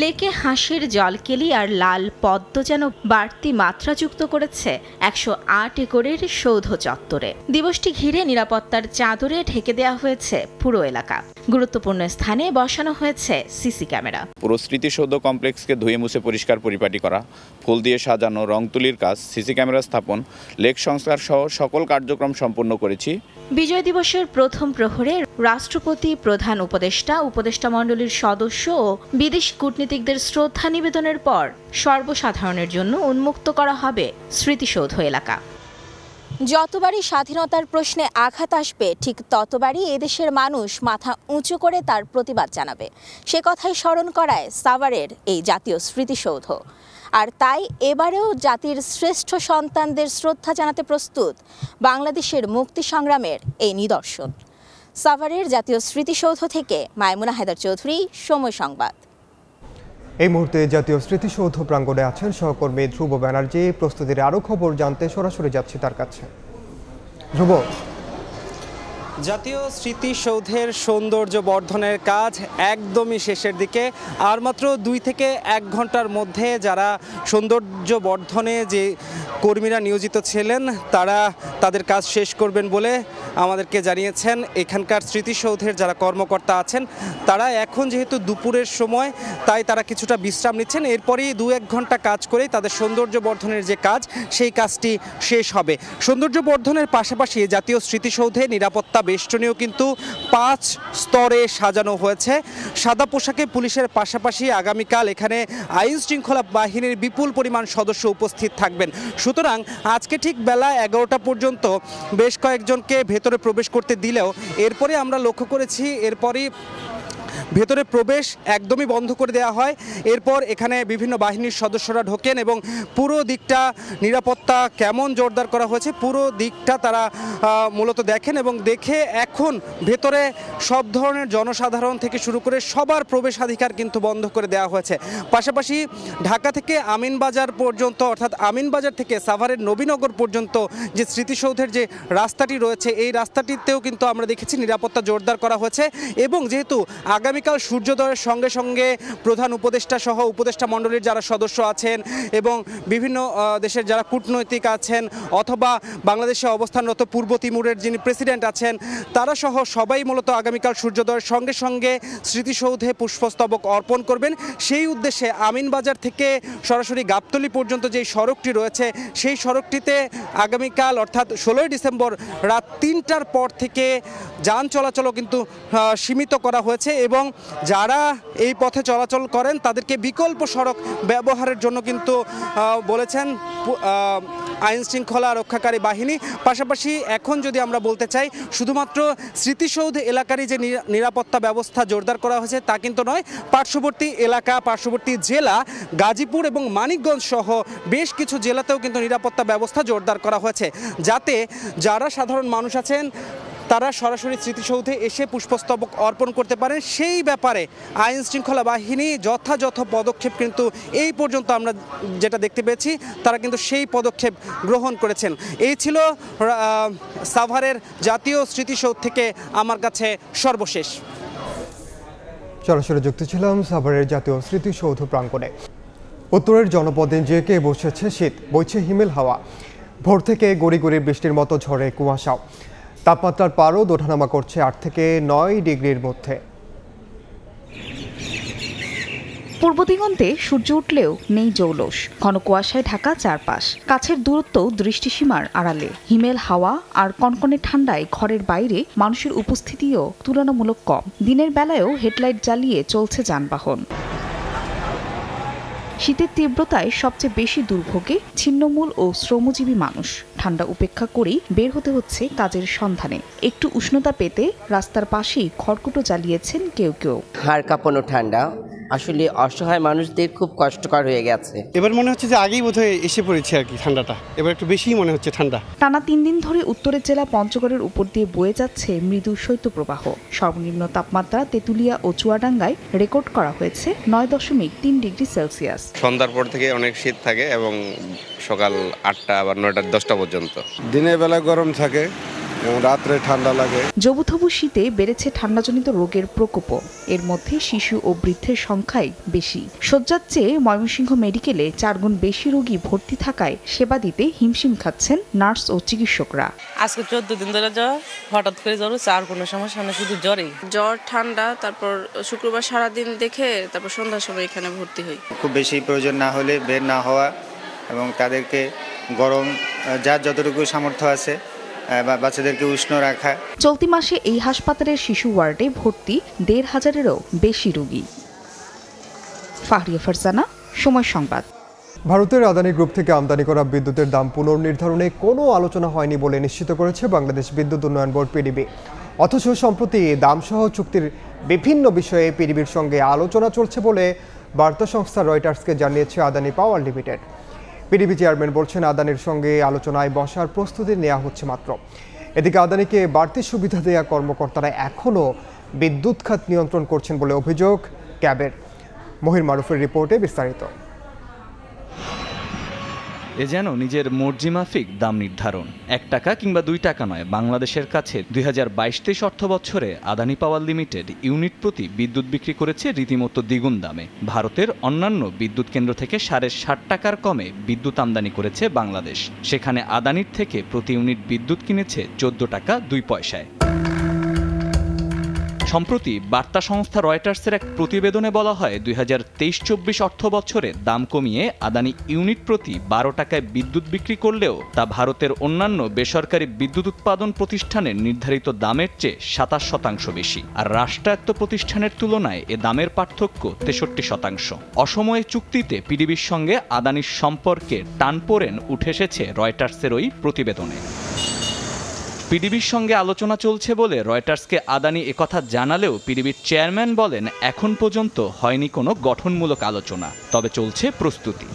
লেকে হাঁসের জলকেলি আর লাল পদ্ম যেন বাড়তি মাত্রা যুক্ত করেছে 108 একরের সৌধ চত্বরে। দিবসটি ঘিরে নিরাপত্তার চাদরে ঢেকে দেওয়া হয়েছে পুরো এলাকা। গুরুত্বপূর্ণ স্থানে বসানো হয়েছে সিসি ক্যামেরা। পুরো স্মৃতিসৌধ কমপ্লেক্সকে ধুয়ে মুছে পরিষ্কার পরিপাটি করা, ফুল দিয়ে সাজানো, রং তুলির কাজ, সিসি ক্যামেরা স্থাপন, লেক সংস্কার সহ সকল কার্যক্রম সম্পন্ন করেছি। বিজয় দিবসের প্রথম প্রহরে রাষ্ট্রপতি, প্রধান উপদেষ্টা, উপদেষ্টা মণ্ডলীর সদস্য ও বিদেশি কূটনীতিকদের শ্রদ্ধা নিবেদনের পর সর্বসাধারণের জন্য উন্মুক্ত করা হবে স্মৃতিসৌধ এলাকা। যতবারই স্বাধীনতার প্রশ্নে আঘাত আসবে, ঠিক ততবারই এদেশের মানুষ মাথা উঁচু করে তার প্রতিবাদ জানাবে। সে কথাই স্মরণ করায় সাভারের এই জাতীয় স্মৃতিসৌধ। আর তাই এবারেও জাতির শ্রেষ্ঠ সন্তানদের শ্রদ্ধা জানাতে প্রস্তুত বাংলাদেশের মুক্তি সংগ্রামের এই নিদর্শন। সাভারের জাতীয় স্মৃতিসৌধ থেকে মাইমুনা হায়দার চৌধুরী, সময় সংবাদ। এই মুহূর্তে জাতীয় স্মৃতিসৌধ প্রাঙ্গণে আছেন সহকর্মী ধ্রুব ব্যানার্জি। প্রস্তুতির আরও খবর জানতে সরাসরি যাচ্ছি তার কাছে। ধ্রুব, জাতীয় স্মৃতিসৌধের সৌন্দর্য বর্ধনের কাজ একদমই শেষের দিকে। আর মাত্র 2 থেকে 1 ঘন্টার মধ্যে যারা সৌন্দর্য বর্ধনে যে কর্মীরা নিয়োজিত ছিলেন তারা তাদের কাজ শেষ করবেন বলে আমাদেরকে জানিয়েছেন এখানকার স্মৃতিসৌধের যারা কর্মকর্তা আছেন। তারা এখন যেহেতু দুপুরের সময়, তাই তারা কিছুটা বিশ্রাম নিচ্ছেন। এরপরেই 2-1 ঘন্টা কাজ করেই তাদের সৌন্দর্য বর্ধনের যে কাজ, সেই কাজটি শেষ হবে। সৌন্দর্য বর্ধনের পাশাপাশি জাতীয় স্মৃতিসৌধে নিরাপত্তা বেষ্টনীও কিন্তু 5 স্তরে সাজানো হয়েছে। সাদা পোশাকে পুলিশের পাশাপাশি আগামীকাল এখানে আইন শৃঙ্খলা বাহিনীর বিপুল পরিমাণ সদস্য উপস্থিত থাকবেন। সুতরাং আজকে ঠিক বেলা 11টা পর্যন্ত বেশ কয়েকজনকে ভেতরে প্রবেশ করতে দিলেও এরপরে আমরা লক্ষ্য করেছি এরপরই ভেতরে প্রবেশ একদমই বন্ধ করে দেওয়া হয়। এরপর এখানে বিভিন্ন বাহিনীর সদস্যরা ঢোকেন এবং পুরো দিকটা নিরাপত্তা কেমন জোরদার করা হয়েছে পুরো দিকটা তারা মূলত দেখেন এবং দেখে এখন ভেতরে সব ধরনের জনসাধারণ থেকে শুরু করে সবার প্রবেশাধিকার কিন্তু বন্ধ করে দেওয়া হয়েছে। পাশাপাশি ঢাকা থেকে আমিনবাজার পর্যন্ত, অর্থাৎ আমিনবাজার থেকে সাভারের নবীনগর পর্যন্ত যে স্মৃতিসৌধের যে রাস্তাটি রয়েছে, এই রাস্তাটিতেও কিন্তু আমরা দেখেছি নিরাপত্তা জোরদার করা হয়েছে। এবং যেহেতু আগামীকাল সূর্যোদয়ের সঙ্গে সঙ্গে প্রধান উপদেষ্টা সহ উপদেষ্টা মণ্ডলীর যারা সদস্য আছেন এবং বিভিন্ন দেশের যারা কূটনৈতিক আছেন অথবা বাংলাদেশে অবস্থানরত পূর্ব তিমুরের যিনি প্রেসিডেন্ট আছেন, তারা সহ সবাই মূলত আগামীকাল সূর্যোদয়ের সঙ্গে সঙ্গে স্মৃতিসৌধে পুষ্পস্তবক অর্পণ করবেন। সেই উদ্দেশ্যে আমিনবাজার থেকে সরাসরি গাবতলী পর্যন্ত যেই সড়কটি রয়েছে, সেই সড়কটিতে আগামীকাল অর্থাৎ 16ই ডিসেম্বর রাত 3টার পর থেকে যান চলাচলও কিন্তু সীমিত করা হয়েছে এবং যারা এই পথে চলাচল করেন তাদেরকে বিকল্প সড়ক ব্যবহারের জন্য কিন্তু বলেছেন আইন শৃঙ্খলা রক্ষাকারী বাহিনী। পাশাপাশি এখন যদি আমরা বলতে চাই শুধুমাত্র স্মৃতিসৌধ এলাকারই যে নিরাপত্তা ব্যবস্থা জোরদার করা হয়েছে তা কিন্তু নয়, পার্শ্ববর্তী এলাকা, পার্শ্ববর্তী জেলা গাজীপুর এবং মানিকগঞ্জ সহ বেশ কিছু জেলাতেও কিন্তু নিরাপত্তা ব্যবস্থা জোরদার করা হয়েছে, যাতে যারা সাধারণ মানুষ আছেন তারা সরাসরি স্মৃতিসৌধে এসে পুষ্পস্তবক অর্পণ করতে পারেন। সেই ব্যাপারে আইন শৃঙ্খলা বাহিনী যথাযথ পদক্ষেপ কিন্তু এই পর্যন্ত আমরা যেটা দেখতে পেয়েছি তারা কিন্তু সেই পদক্ষেপ গ্রহণ করেছেন। এই ছিল সাভারের জাতীয় স্মৃতিসৌধ থেকে আমার কাছে সর্বশেষ। সরাসরি যুক্ত ছিলাম সাভারের জাতীয় স্মৃতিসৌধ প্রাঙ্গণে। উত্তরের জনপদে জেঁকে বসেছে শীত, বইছে হিমেল হাওয়া। ভোর থেকে গড়ি গড়ি বৃষ্টির মতো ঝরে কুয়াশাও। তাপমাত্রার পারদ ওঠানামা করছে 8 থেকে 9 ডিগ্রির মধ্যে। পূর্ব দিগন্তে সূর্য উঠলেও নেই জৌলস, ঘন কুয়াশায় ঢাকা চারপাশ। কাছের দূরত্ব দৃষ্টিসীমার আড়ালে। হিমেল হাওয়া আর কনকনে ঠান্ডায় ঘরের বাইরে মানুষের উপস্থিতিও তুলনামূলক কম। দিনের বেলায়ও হেডলাইট জ্বালিয়ে চলছে যানবাহন। শীতের তীব্রতায় সবচেয়ে বেশি দুর্ভোগে ছিন্নমূল ও শ্রমজীবী মানুষ। ঠান্ডা উপেক্ষা করেই বের হতে হচ্ছে কাজের সন্ধানে। একটু উষ্ণতা পেতে রাস্তার পাশেই খড়কুটো জ্বালিয়েছেন কেউ কেউ। হাড় কাঁপানো ঠান্ডা, আসলে অসহায় মানুষদের খুব কষ্টকর হয়ে গেছে। এবার মনে হচ্ছে যে আগেই বোধহয় এসে পড়েছে আর কি, ঠান্ডাটা এবার একটু বেশিই মনে হচ্ছে ঠান্ডা। টানা 3 দিন ধরে উত্তরের জেলা পঞ্চগড়ের উপর দিয়ে বয়ে যাচ্ছে মৃদু শৈত্যপ্রবাহ। সর্বনিম্ন তাপমাত্রা তেঁতুলিয়া ও চুয়াডাঙ্গায় রেকর্ড করা হয়েছে 9.3 ডিগ্রি সেলসিয়াস। সন্ধ্যার পর থেকে অনেক শীত থাকে এবং সকাল 8টা আবার 9টা 10টা পর্যন্ত। দিনের বেলা গরম থাকে রাত্রে ঠান্ডা লাগে। জবুথবু শীতে বেড়েছে ঠান্ডাজনিত রোগের প্রকোপও। এর মধ্যে শিশু ও বৃদ্ধের সংখ্যাই বেশি। শয্যার চেয়ে ময়মনসিংহ মেডিকেলে 4 গুণ বেশি রোগী ভর্তি থাকায় সেবা দিতে হিমশিম খাচ্ছেন নার্স ও চিকিৎসকরা। আজকে 14 দিন ধরে জ্বর, হঠাৎ করে জ্বর হচ্ছে, আর কোনো সমস্যা নেই, শুধু জ্বরই। জ্বর, ঠান্ডা, তারপর শুক্রবার সারাদিন দেখে তারপর সন্ধ্যার সময় এখানে ভর্তি হই। খুব বেশি প্রয়োজন না হলে বের না হওয়া এবং তাদেরকে গরম যার যতটুকু সামর্থ্য আছে বাচ্চাদেরকে উষ্ণ রাখা। চলতি মাসে এই হাসপাতালের শিশু ওয়ার্ডে ভর্তি 1,500-এরও বেশি রোগী। ফাহরিয়া ফারজানা, সময় সংবাদ। ভারতের আদানি গ্রুপ থেকে আমদানি করা বিদ্যুতের দাম পুনর্নির্ধারণে কোনো আলোচনা হয়নি বলে নিশ্চিত করেছে বাংলাদেশ বিদ্যুৎ উন্নয়ন বোর্ড পিডিবি। অথচ সম্প্রতি দামসহ চুক্তির বিভিন্ন বিষয়ে পিডিবির সঙ্গে আলোচনা চলছে বলে বার্তা সংস্থা রয়টার্সকে জানিয়েছে আদানি পাওয়ার লিমিটেড। পিডিবি চেয়ারম্যান বলছেন, আদানির সঙ্গে আলোচনায় বসার প্রস্তুতি নেওয়া হচ্ছে মাত্র। এদিকে আদানিকে বাড়তি সুবিধা দেওয়া কর্মকর্তারা এখনও বিদ্যুৎ খাত নিয়ন্ত্রণ করছেন বলে অভিযোগ ক্যাবের। মহির মারুফের রিপোর্টে বিস্তারিত। এ যেন নিজের মর্জি মাফিক দাম নির্ধারণ। 1 টাকা কিংবা 2 টাকা নয়, বাংলাদেশের কাছে 2022-23 অর্থ বছরে আদানি পাওয়ার লিমিটেড ইউনিট প্রতি বিদ্যুৎ বিক্রি করেছে রীতিমতো দ্বিগুণ দামে। ভারতের অন্যান্য বিদ্যুৎ কেন্দ্র থেকে 60 টাকার কমে বিদ্যুৎ আমদানি করেছে বাংলাদেশ। সেখানে আদানির থেকে প্রতি ইউনিট বিদ্যুৎ কিনেছে 14 টাকা 2 পয়সায়। সম্প্রতি বার্তা সংস্থা রয়টার্সের এক প্রতিবেদনে বলা হয়, 2023-24 অর্থ বছরে দাম কমিয়ে আদানি ইউনিট প্রতি 12 টাকায় বিদ্যুৎ বিক্রি করলেও তা ভারতের অন্যান্য বেসরকারি বিদ্যুৎ উৎপাদন প্রতিষ্ঠানের নির্ধারিত দামের চেয়ে 27% বেশি। আর রাষ্ট্রায়ত্ত প্রতিষ্ঠানের তুলনায় এ দামের পার্থক্য 63%। অসময়ে চুক্তিতে পিডিবির সঙ্গে আদানির সম্পর্কে টানপোড়েন উঠে এসেছে রয়টার্সের ওই প্রতিবেদনে। পিডিবির সঙ্গে আলোচনা চলছে বলে রয়টার্সকে আদানি একথা জানালেও পিডিবির চেয়ারম্যান বলেন, এখন পর্যন্ত হয়নি কোনো গঠনমূলক আলোচনা, তবে চলছে প্রস্তুতি।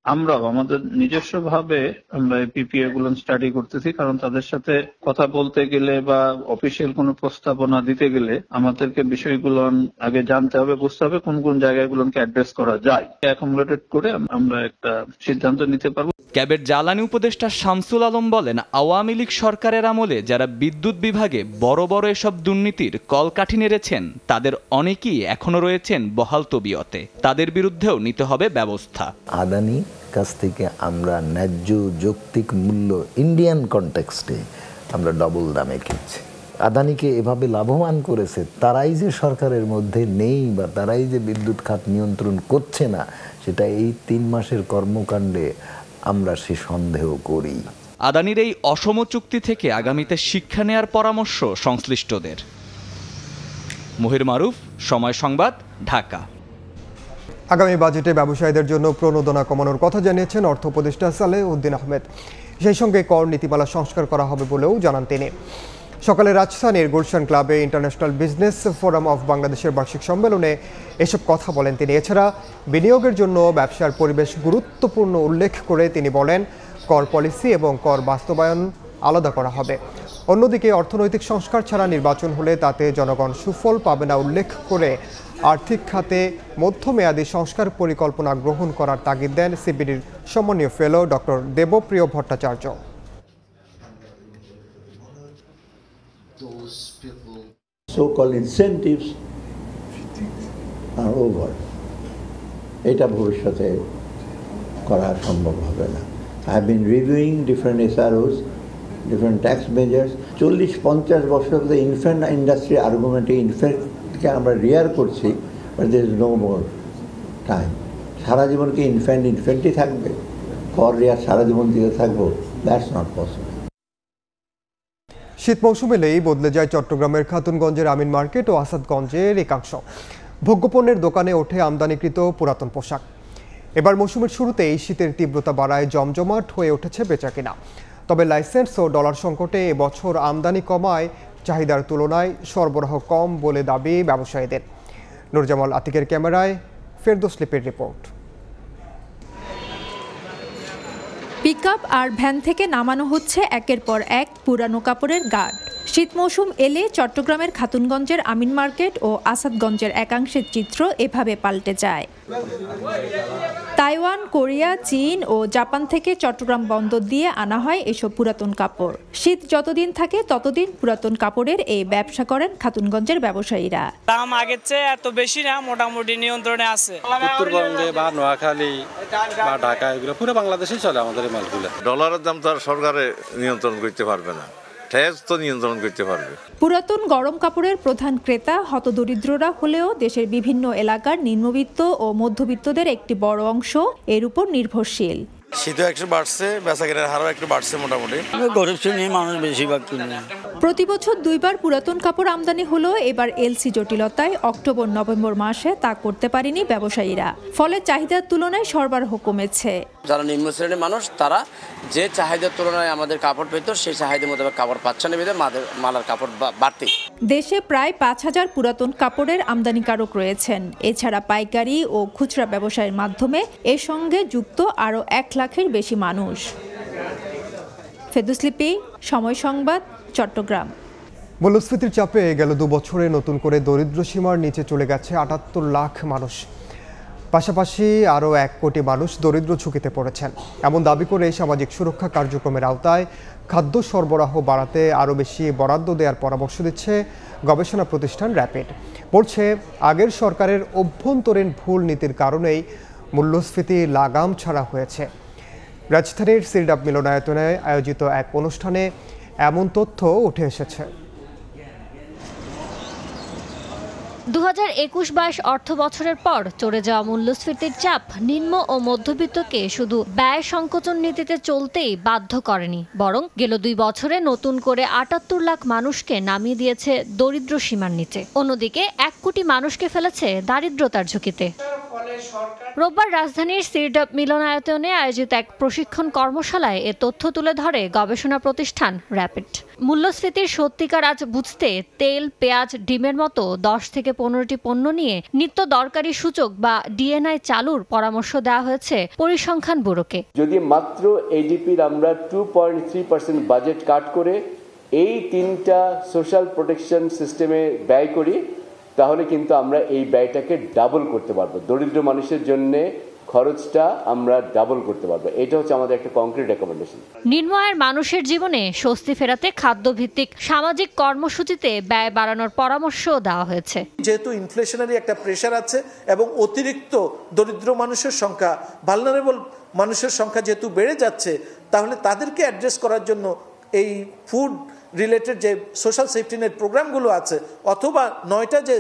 আমরাও আমাদের নিজস্বভাবে আমরা পিপিএ গুলো স্টাডি করতেছি, কারণ তাদের সাথে কথা বলতে গেলে বা অফিসিয়াল কোনো প্রস্তাবনা দিতে গেলে আমাদেরকে বিষয়গুলো আগে জানতে হবে, বুঝতে হবে কোন কোন জায়গাগুলোকে অ্যাড্রেস করা যায়। অ্যাকোমোডেট করে আমরা একটা সিদ্ধান্ত নিতে পারবো। ক্যাবের জ্বালানি উপদেষ্টা শামসুল আলম বলেন, আওয়ামী লীগ সরকারের আমলে যারা বিদ্যুৎ বিভাগে বড় বড় এসব দুর্নীতির কলকাঠি নেড়েছেন তাদের অনেকেই এখনো রয়েছেন বহাল তবিয়তে। তাদের বিরুদ্ধেও নিতে হবে ব্যবস্থা। আদানি কাছ থেকে আমরা ন্যায্য যৌক্তিক মূল্য ইন্ডিয়ান কনটেক্সটে আমরা ডবল দামে কিনছি। আদানিকে এভাবে লাভবান করেছে, তারাই যে সরকারের মধ্যে নেই বা তারাই যে বিদ্যুৎ খাত নিয়ন্ত্রণ করছে না, সেটা এই 3 মাসের কর্মকাণ্ডে আমরা সে সন্দেহ করি। আদানির এই অসম চুক্তি থেকে আগামীতে শিক্ষা নেয়ার পরামর্শ সংশ্লিষ্টদের। মহির মারুফ, সময় সংবাদ, ঢাকা। আগামী বাজেটে ব্যবসায়ীদের জন্য প্রণোদনা কমানোর কথা জানিয়েছেন অর্থ উপদেষ্টা সালেহ উদ্দিন আহমেদ। সেই সঙ্গে কর নীতিমালা সংস্কার করা হবে বলেও জানান তিনি। সকালে রাজধানীর গুলশান ক্লাবে ইন্টারন্যাশনাল বিজনেস ফোরাম অফ বাংলাদেশের বার্ষিক সম্মেলনে এসব কথা বলেন তিনি। এছাড়া বিনিয়োগের জন্য ব্যবসার পরিবেশ গুরুত্বপূর্ণ উল্লেখ করে তিনি বলেন, কর পলিসি এবং কর বাস্তবায়ন আলাদা করা হবে। অন্যদিকে অর্থনৈতিক সংস্কার ছাড়া নির্বাচন হলে তাতে জনগণ সুফল পাবে না উল্লেখ করে আর্থিক খাতে মধ্যমেয়াদী সংস্কার পরিকল্পনা গ্রহণ করার তাগিদ দেন সিবিডির সম্মানীয় fellow doctor Debapriya Bhattacharya. So-called incentives are over. এটা ভবিষ্যতে করা সম্ভব হবে না। I have been reviewing different SROs, different tax measures. 40-50 বছর ধরে ইনফ্যান্ট ইন্ডাস্ট্রি আর্গুমেন্টে ইনফ্যান্টকে আমরা রিয়ার করছি, but there is no more time. সারা জীবন কি ইনফ্যান্টই থাকবে? কর রিয়ার সারা জীবন দিতে থাকবো? That's not possible. শীত মৌসুম এলেই বদলে যায় চট্টগ্রামের খাতুনগঞ্জের আমিন মার্কেট ও আসাদগঞ্জের একাংশ। ভোগ্যপণ্যের দোকানে ওঠে আমদানিকৃত পুরাতন পোশাক। এবার মৌসুমের শুরুতেই শীতের তীব্রতা বাড়ায় জমজমাট হয়ে উঠেছে বেচাকেনা। তবে লাইসেন্স ও ডলার সংকটে এবছর আমদানি কমায় চাহিদার তুলনায় সরবরাহ কম বলে দাবি ব্যবসায়ীদের। নুরজামাল আতিকের ক্যামেরায় ফেরদৌস লিপির রিপোর্ট। পিকআপ আর ভ্যান থেকে নামানো হচ্ছে একের পর এক পুরানো কাপড়ের গার্ড। শীত মৌসুম এলে চট্টগ্রামের খাতুনগঞ্জের আমিন মার্কেট ও আসাদগঞ্জের একাংশের চিত্র এভাবে পাল্টে যায়। তাইওয়ান, কোরিয়া, চীন ও জাপান থেকে চট্টগ্রাম বন্দর দিয়ে আনা হয় এসব পুরাতন কাপড়। শীত যতদিন থাকে ততদিন পুরাতন কাপড়ের এই ব্যবসা করেন খাতুনগঞ্জের ব্যবসায়ীরা। দাম আগের চেয়ে এত বেশি না, মোটামুটি নিয়ন্ত্রণে আছে। উত্তরবঙ্গে বা নোয়াখালী বা ঢাকা এগুলো পুরো বাংলাদেশেই চলে আমাদের এই মালগুলো। ডলারের দাম তো আর সরকারে নিয়ন্ত্রণ করতে পারবে না, তো নিয়ন্ত্রণ করতে পারবে। পুরাতন গরম কাপড়ের প্রধান ক্রেতা হতদরিদ্ররা হলেও দেশের বিভিন্ন এলাকার নিম্নবিত্ত ও মধ্যবিত্তদের একটি বড় অংশ এর উপর নির্ভরশীল। শীতও একটু বাড়ছে, বেচাকেনার হারও একটু বাড়ছে মোটামুটি। গরিব শ্রেণীর মানুষ বেশিরভাগ কিনে। প্রতি বছর দুইবার পুরাতন কাপড় আমদানি হলেও এবার এলসি জটিলতায় অক্টোবর নভেম্বর মাসে তা করতে পারেনি ব্যবসায়ীরা। ফলে চাহিদার তুলনায় সরবরাহ কমেছে। যারা নিম্ন শ্রেণীর মানুষ তারা যে চাহিদার তুলনায় আমাদের কাপড় পেত সেই চাহিদা মোতাবেক কাপড় পাচ্ছে না, মালার কাপড় বাড়তি। দেশে প্রায় ৫,০০০ পুরাতন কাপড়ের আমদানিকারক রয়েছেন। এছাড়া পাইকারি ও খুচরা ব্যবসায়ের মাধ্যমে এর সঙ্গে যুক্ত আরও ১ লাখের বেশি মানুষ। ফেরদৌস লিপি, সময় সংবাদ, চট্টগ্রাম। মূল্যস্ফীতির চাপে গেল ২ বছরে নতুন করে দরিদ্র সীমার নিচে চলে গেছে ৭৮ লাখ মানুষ। পাশাপাশি আরও ১ কোটি মানুষ দরিদ্র ঝুঁকিতে পড়েছেন। এমন দাবি করে সামাজিক সুরক্ষা কার্যক্রমের আওতায় খাদ্য সরবরাহ বাড়াতে আরও বেশি বরাদ্দ দেওয়ার পরামর্শ দিচ্ছে গবেষণা প্রতিষ্ঠান র্যাপিড। বলছে, আগের সরকারের অভ্যন্তরীণ ভুল নীতির কারণেই মূল্যস্ফীতি লাগাম ছাড়া হয়েছে। রাজধানীর সিরডাপ মিলনায়তনে আয়োজিত এক অনুষ্ঠানে এমন তথ্য উঠে এসেছে। ২০২১-২২ অর্থ বছরের পর চড়ে যাওয়া মূল্যস্ফীতির চাপ নিম্ন ও মধ্যবিত্তকে শুধু ব্যয় সংকোচন নীতিতে চলতেই বাধ্য করেনি, বরং গেল ২ বছরে নতুন করে ৭৮ লাখ মানুষকে নামিয়ে দিয়েছে দরিদ্র সীমার নিচে। অন্যদিকে ১ কোটি মানুষকে ফেলেছে দারিদ্রতার ঝুঁকিতে। রোববার রাজধানীর সিরডাপ মিলনায়তনে আয়োজিত এক প্রশিক্ষণ কর্মশালায় এ তথ্য তুলে ধরে গবেষণা প্রতিষ্ঠান র্যাপিড। মূল্যস্ফীতির সত্যিকার আজ বুঝতে তেল, পেঁয়াজ, ডিমের মতো ১০ থেকে ১৫টি পণ্য নিয়ে নিত্য দরকারি সূচক বা ডিএনআই চালুর পরামর্শ দেওয়া হয়েছে পরিসংখ্যান ব্যুরোকে। যদি মাত্র এডিপির আমরা 2.3% বাজেট কাট করে এই 3টা সোশ্যাল প্রোটেকশন সিস্টেমে ব্যয় করি, তাহলে কিন্তু আমরা এই ব্যয়টাকে ডাবল করতে পারবো। দরিদ্র মানুষের জন্য খরচটা আমরা ডাবল করতে পারবো। এটা হচ্ছে আমাদের একটা কংক্রিট রেকমেন্ডেশন। নিম্ন আয়ের মানুষের জীবনে স্বস্তি ফেরাতে খাদ্যভিত্তিক সামাজিক কর্মসূচিতে ব্যয় বাড়ানোর পরামর্শও দেওয়া হয়েছে। যেহেতু ইনফ্লেশনারি একটা প্রেশার আছে এবং অতিরিক্ত দরিদ্র মানুষের সংখ্যা, ভালনারেবল মানুষের সংখ্যা যেহেতু বেড়ে যাচ্ছে, তাহলে তাদেরকে অ্যাড্রেস করার জন্য এই ফুড রিলেটেড যে সোশ্যাল সেফটি নেট প্রোগ্রামগুলো আছে অথবা 9টা যে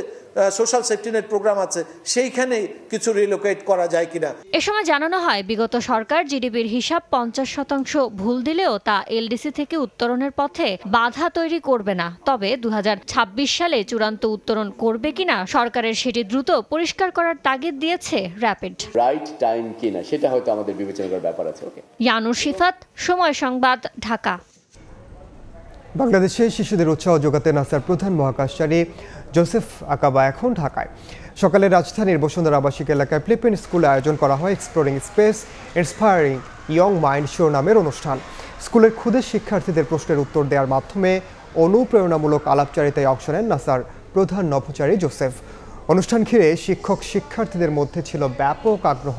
সোশ্যাল সেফটি নেট প্রোগ্রাম আছে সেইখানে কিছু রিলোকেট করা যায় কিনা। এ সময় জানানো হয়, বিগত সরকার জিডিপির হিসাব 50% ভুল দিলেও তা এলডিসি থেকে উত্তরণের পথে বাধা তৈরি করবে না। তবে 2026 সালে চূড়ান্ত উত্তরণ করবে কিনা সরকারের সেটি দ্রুত পরিষ্কার করার তাগিদ দিয়েছে র্যাপিড। রাইট টাইম কিনা সেটা হয়তো আমাদের বিবেচনা করার ব্যাপার আছে। ওকে। ইয়ানুর শিফাত, সময় সংবাদ, ঢাকা। বাংলাদেশে শিশুদের উৎসাহ যোগাতে নাসার প্রধান মহাকাশচারী জোসেফ আকাবা এখন ঢাকায়। সকালে রাজধানীর বসুন্ধরা আবাসিক এলাকায় ফিলিপিন স্কুলে আয়োজন করা হয় exploring space inspiring young mind শিরোনামের অনুষ্ঠান। স্কুলের ক্ষুদে শিক্ষার্থীদের প্রশ্নের উত্তর দেওয়ার মাধ্যমে অনুপ্রেরণামূলক আলাপচারিতায় অংশ নেন নাসার প্রধান নভোচারী জোসেফ। অনুষ্ঠান ঘিরে শিক্ষক শিক্ষার্থীদের মধ্যে ছিল ব্যাপক আগ্রহ।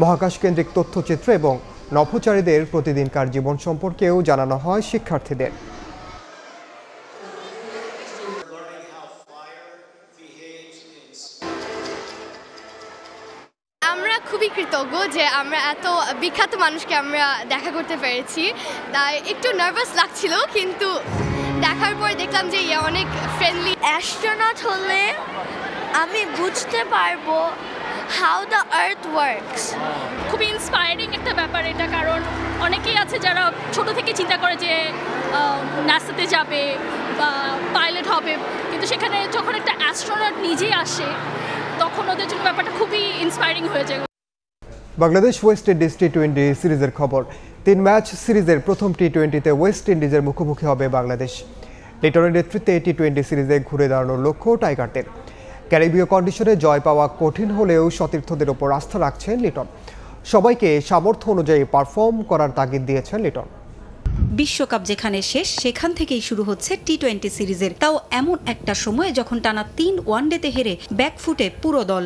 মহাকাশ কেন্দ্রিক তথ্যচিত্র এবং নভোচারীদের প্রতিদিনকার জীবন সম্পর্কেও জানানো হয় শিক্ষার্থীদের। আমরা খুবই কৃতজ্ঞ যে আমরা এত বিখ্যাত মানুষকে আমরা দেখা করতে পেরেছি। তাই একটু নার্ভাস লাগছিল, কিন্তু দেখার পর দেখলাম যে অনেক ফ্রেন্ডলি। অ্যাস্ট্রোনট হলে আমি বুঝতে পারবো হাউ দ্য আর্থ ওয়ার্কস। খুবই ইন্সপায়ারিং একটা ব্যাপার এটা, কারণ অনেকেই আছে যারা ছোট থেকে চিন্তা করে যে নাসাতে যাবে বা পাইলট হবে, কিন্তু সেখানে যখন একটা অ্যাস্ট্রোনট নিজেই আসে তখন ওদের জন্য ব্যাপারটা খুবই ইন্সপায়ারিং হয়ে যায়। বাংলাদেশ ওয়েস্ট ইন্ডিজ টি-20 সিরিজের খবর। 3 ম্যাচ সিরিজের প্রথম টি-20তে ওয়েস্ট ইন্ডিজের মুখোমুখি হবে বাংলাদেশ। লিটনের নেতৃত্বে টি-20 সিরিজে ঘুরে দাঁড়ানোর লক্ষ্য টাইগারদের। ক্যারিবীয় কন্ডিশনে জয় পাওয়া কঠিন হলেও সতীর্থদের ওপর আস্থা রাখছেন লিটন। সবাইকে সামর্থ্য অনুযায়ী পারফর্ম করার তাগিদ দিয়েছেন লিটন। বিশ্বকাপ যেখানে শেষ সেখান থেকেই শুরু হচ্ছে টি-20 সিরিজের, তাও এমন একটা সময়ে যখন টানা 3 ওয়ানডেতে হেরে ব্যাকফুটে পুরো দল।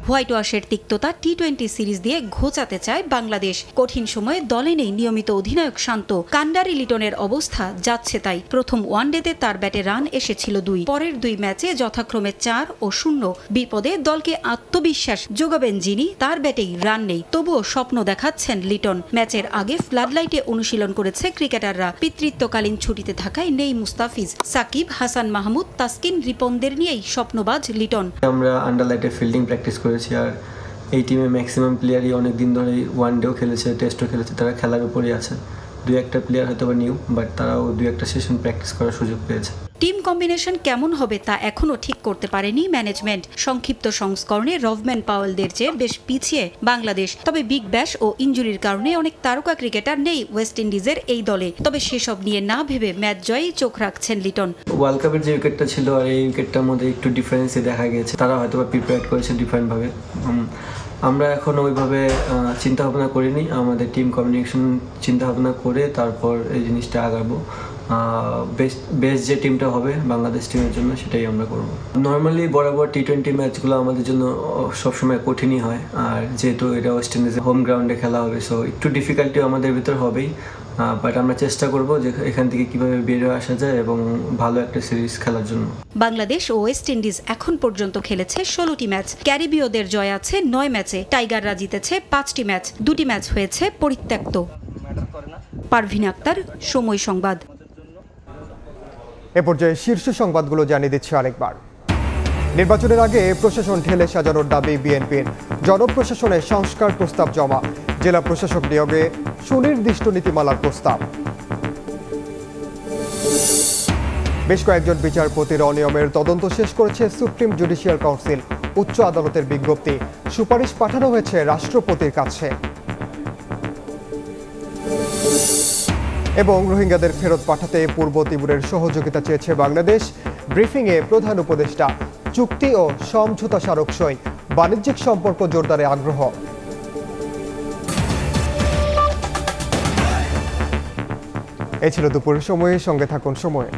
হোয়াইট ওয়াশের তিক্ততা টি-20 সিরিজ দিয়ে ঘোচাতে চায় বাংলাদেশ। কঠিন সময়ে দলে নেই নিয়মিত অধিনায়ক শান্ত। কান্ডারি লিটনের অবস্থা যাচ্ছে তাই। প্রথম ওয়ানডেতে তার ব্যাটে রান এসেছিল 2, পরের 2 ম্যাচে যথাক্রমে 4 ও 0। বিপদে দলকে আত্মবিশ্বাস যোগাবেন যিনি, তার ব্যাটেই রান নেই। তবুও স্বপ্ন দেখাচ্ছেন লিটন। ম্যাচের আগে ফ্লাডলাইটে অনুশীলন করেছে ক্রিকেটাররা। পিতৃত্বকালীন ছুটিতে থাকায় নেই মুস্তাফিজ, সাকিব, হাসান মাহমুদ, তাসকিন, রিপনদের নিয়েই স্বপ্নবাজ লিটন। আমরা আন্ডারলাইটে ফিল্ডিং প্র্যাকটিস করেছি, আর এই টিমে ম্যাক্সিমাম প্লেয়ারই অনেক দিন ধরে ওয়ানডেও খেলেছে, টেস্টও খেলেছে, তারা খেলার উপরই আছে। 2-1টা প্লেয়ার হয়তো বা নিউ, বাট তারাও 2-1টা সেশন প্র্যাকটিস করার সুযোগ পেয়েছে। টিম কম্বিনেশন কেমন হবে তা এখনও ঠিক করতে পারেনি ম্যানেজমেন্ট। সংক্ষিপ্ত সংস্করণে রভম্যান পাওয়েলদের চেয়ে বেশ পিছিয়ে বাংলাদেশ। তবে বিগ ব্যাশ ও ইনজুরির কারণে অনেক তারকা ক্রিকেটার নেই ওয়েস্ট ইন্ডিজের এই দলে। তবে সেসব নিয়ে না ভেবে ম্যাচ জয়েই চোখ রাখছেন লিটন। ওয়ার্ল্ড কাপের যে উইকেটটা ছিল আর এই উইকেটটার মধ্যে একটু ডিফারেন্সই দেখা গেছে। তারা হয়তো বা প্রিপেয়ার করেছে ডিফারেন্টভাবে। আমরা এখন ওইভাবে চিন্তা ভাবনা করিনি। আমাদের টিম কমিউনিকেশন চিন্তা ভাবনা করে তারপর এই জিনিসটা আগাবো। বেস্ট যে টিমটা হবে বাংলাদেশ টিমের জন্য সেটাই আমরা করব। নর্মালি বরাবর টি-20 ম্যাচগুলো আমাদের জন্য সবসময় কঠিনই হয়, আর যেহেতু এটা ওয়েস্ট ইন্ডিজের হোম গ্রাউন্ডে খেলা হবে, সো একটু ডিফিকাল্টি আমাদের ভিতর হবেই। বাট আমরা চেষ্টা করব যে এখান থেকে কিভাবে বেরিয়ে আসা যায় এবং ভালো একটা সিরিজ খেলার জন্য। বাংলাদেশ ও ওয়েস্ট ইন্ডিজ এখন পর্যন্ত খেলেছে 16টি ম্যাচ। ক্যারিবীয়দের জয় আছে 9 ম্যাচে। টাইগাররা জিতেছে 5টি ম্যাচ, 2টি ম্যাচ হয়েছে পরিত্যক্ত। পারভিন আক্তার, সময় সংবাদ। এ পর্যায়ে শীর্ষ সংবাদগুলো জানিয়ে দিচ্ছে আরেকবার। নির্বাচনের আগে প্রশাসন ঢেলে সাজানোর দাবি বিএনপির। জনপ্রশাসনে সংস্কার প্রস্তাব জমা। জেলা প্রশাসক নিয়োগে সুনির্দিষ্ট নীতিমালার প্রস্তাব। বেশ কয়েকজন বিচারপতির অনিয়মের তদন্ত শেষ করেছে সুপ্রিম জুডিশিয়াল কাউন্সিল। উচ্চ আদালতের বিজ্ঞপ্তি, সুপারিশ পাঠানো হয়েছে রাষ্ট্রপতির কাছে। এবং রোহিঙ্গাদের ফেরত পাঠাতে পূর্ব তিমুরের সহযোগিতা চেয়েছে বাংলাদেশ। ব্রিফিংয়ে প্রধান উপদেষ্টা। চুক্তি ও সমঝোতা স্মারক সই। বাণিজ্যিক সম্পর্ক জোরদারে আগ্রহ। এ ছিল দুপুরের সময়ে। সঙ্গে থাকুন সময়।